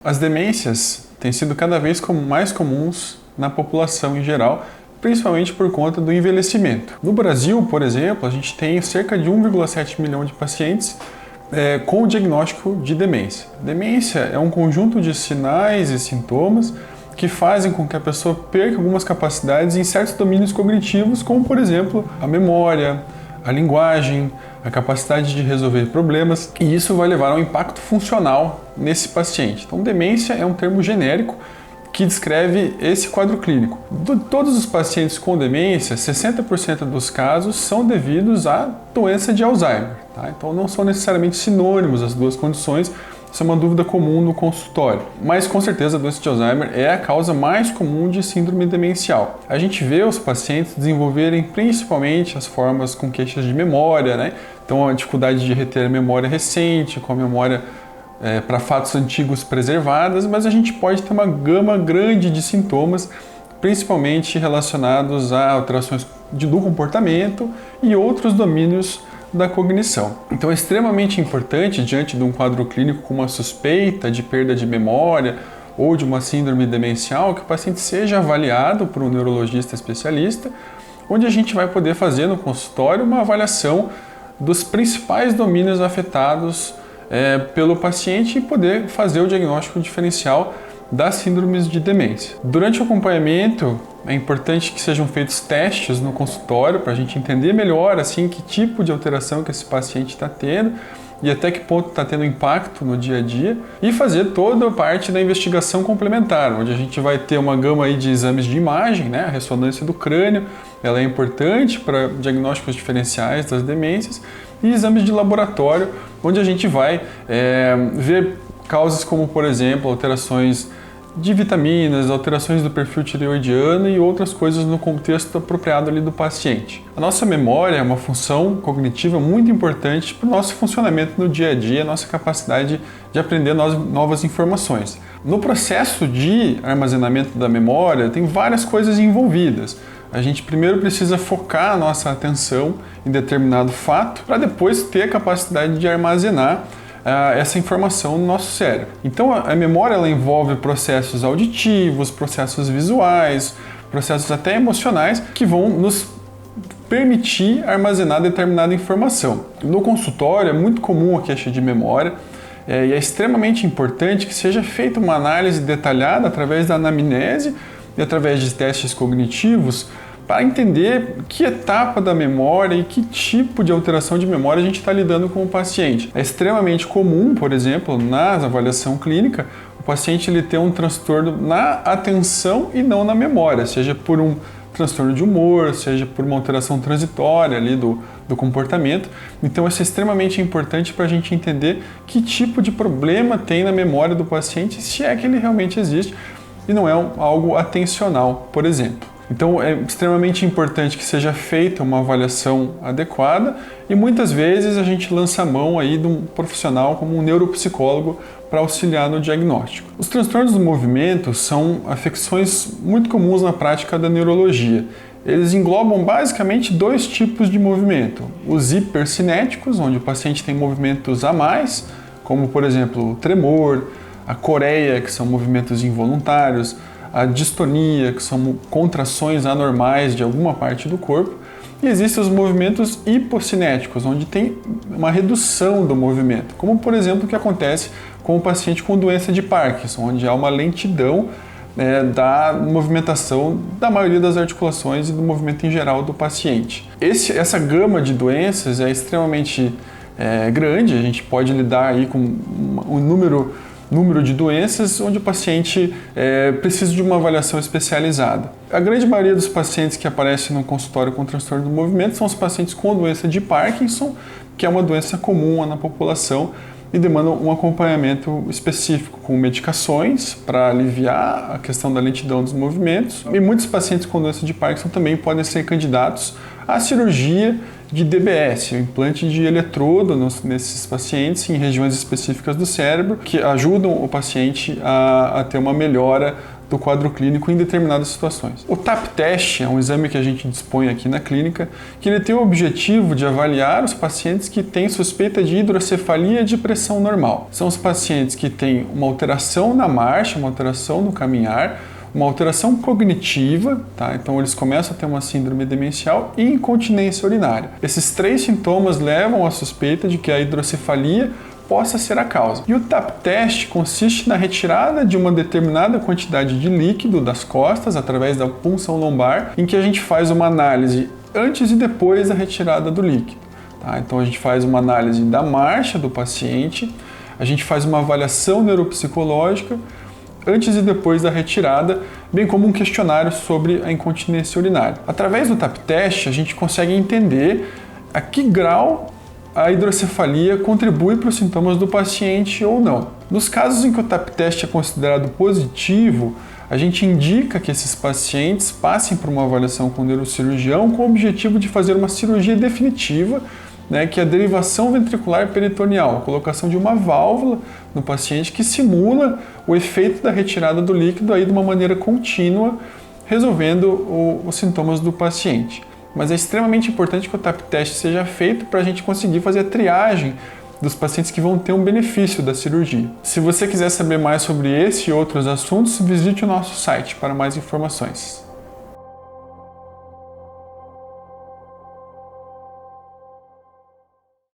As demências têm sido cada vez mais comuns na população em geral, principalmente por conta do envelhecimento. No Brasil, por exemplo, a gente tem cerca de 1,7 milhão de pacientes com o diagnóstico de demência. Demência é um conjunto de sinais e sintomas que fazem com que a pessoa perca algumas capacidades em certos domínios cognitivos, como, por exemplo, a memória, a linguagem, a capacidade de resolver problemas, e isso vai levar a um impacto funcional nesse paciente. Então, demência é um termo genérico que descreve esse quadro clínico. De todos os pacientes com demência, 60% dos casos são devidos à doença de Alzheimer. Tá? Então, não são necessariamente sinônimos as duas condições. Isso é uma dúvida comum no consultório. Mas, com certeza, a doença de Alzheimer é a causa mais comum de síndrome demencial. A gente vê os pacientes desenvolverem principalmente as formas com queixas de memória, né? Então, a dificuldade de reter a memória recente, com a memória para fatos antigos preservadas, mas a gente pode ter uma gama grande de sintomas, principalmente relacionados a alterações do comportamento e outros domínios da cognição. Então é extremamente importante, diante de um quadro clínico com uma suspeita de perda de memória ou de uma síndrome demencial, que o paciente seja avaliado por um neurologista especialista, onde a gente vai poder fazer no consultório uma avaliação dos principais domínios afetados pelo paciente e poder fazer o diagnóstico diferencial das síndromes de demência. Durante o acompanhamento, é importante que sejam feitos testes no consultório para a gente entender melhor assim, que tipo de alteração que esse paciente está tendo e até que ponto está tendo impacto no dia a dia, e fazer toda a parte da investigação complementar, onde a gente vai ter uma gama aí de exames de imagem, né? A ressonância do crânio, ela é importante para diagnósticos diferenciais das demências, e exames de laboratório, onde a gente vai ver causas como, por exemplo, alterações de vitaminas, alterações do perfil tireoidiano e outras coisas no contexto apropriado ali do paciente. A nossa memória é uma função cognitiva muito importante para o nosso funcionamento no dia a dia, a nossa capacidade de aprender novas informações. No processo de armazenamento da memória, tem várias coisas envolvidas. A gente primeiro precisa focar a nossa atenção em determinado fato para depois ter a capacidade de armazenar essa informação no nosso cérebro. Então a memória ela envolve processos auditivos, processos visuais, processos até emocionais que vão nos permitir armazenar determinada informação. No consultório é muito comum a queixa de memória e é extremamente importante que seja feita uma análise detalhada através da anamnese e através de testes cognitivos para entender que etapa da memória e que tipo de alteração de memória a gente está lidando com o paciente. É extremamente comum, por exemplo, na avaliação clínica, o paciente ele ter um transtorno na atenção e não na memória, seja por um transtorno de humor, seja por uma alteração transitória ali do comportamento. Então isso é extremamente importante para a gente entender que tipo de problema tem na memória do paciente, se é que ele realmente existe e não é algo atencional, por exemplo. Então é extremamente importante que seja feita uma avaliação adequada e muitas vezes a gente lança a mão aí de um profissional como um neuropsicólogo para auxiliar no diagnóstico. Os transtornos do movimento são afecções muito comuns na prática da neurologia. Eles englobam basicamente dois tipos de movimento. Os hipercinéticos, onde o paciente tem movimentos a mais, como por exemplo o tremor, a coreia, que são movimentos involuntários, a distonia, que são contrações anormais de alguma parte do corpo, e existem os movimentos hipocinéticos, onde tem uma redução do movimento, como por exemplo o que acontece com o paciente com doença de Parkinson, onde há uma lentidão da movimentação da maioria das articulações e do movimento em geral do paciente. Essa gama de doenças é extremamente grande, a gente pode lidar aí com um número de doenças onde o paciente precisa de uma avaliação especializada. A grande maioria dos pacientes que aparecem no consultório com transtorno do movimento são os pacientes com doença de Parkinson, que é uma doença comum na população e demanda um acompanhamento específico com medicações para aliviar a questão da lentidão dos movimentos. E muitos pacientes com doença de Parkinson também podem ser candidatos à cirurgia de DBS, o implante de eletrodo nesses pacientes em regiões específicas do cérebro, que ajudam o paciente a ter uma melhora do quadro clínico em determinadas situações. O TAP teste é um exame que a gente dispõe aqui na clínica, que ele tem o objetivo de avaliar os pacientes que têm suspeita de hidrocefalia de pressão normal. São os pacientes que têm uma alteração na marcha, uma alteração no caminhar, uma alteração cognitiva, tá? Então eles começam a ter uma síndrome demencial e incontinência urinária. Esses 3 sintomas levam à suspeita de que a hidrocefalia possa ser a causa. E o TAP teste consiste na retirada de uma determinada quantidade de líquido das costas através da punção lombar, em que a gente faz uma análise antes e depois da retirada do líquido. Tá? Então a gente faz uma análise da marcha do paciente, a gente faz uma avaliação neuropsicológica antes e depois da retirada, bem como um questionário sobre a incontinência urinária. Através do TAP teste, a gente consegue entender a que grau a hidrocefalia contribui para os sintomas do paciente ou não. Nos casos em que o TAP teste é considerado positivo, a gente indica que esses pacientes passem por uma avaliação com o neurocirurgião com o objetivo de fazer uma cirurgia definitiva, que é a derivação ventricular peritoneal, a colocação de uma válvula no paciente que simula o efeito da retirada do líquido aí de uma maneira contínua, resolvendo os sintomas do paciente. Mas é extremamente importante que o TAP teste seja feito para a gente conseguir fazer a triagem dos pacientes que vão ter um benefício da cirurgia. Se você quiser saber mais sobre esse e outros assuntos, visite o nosso site para mais informações.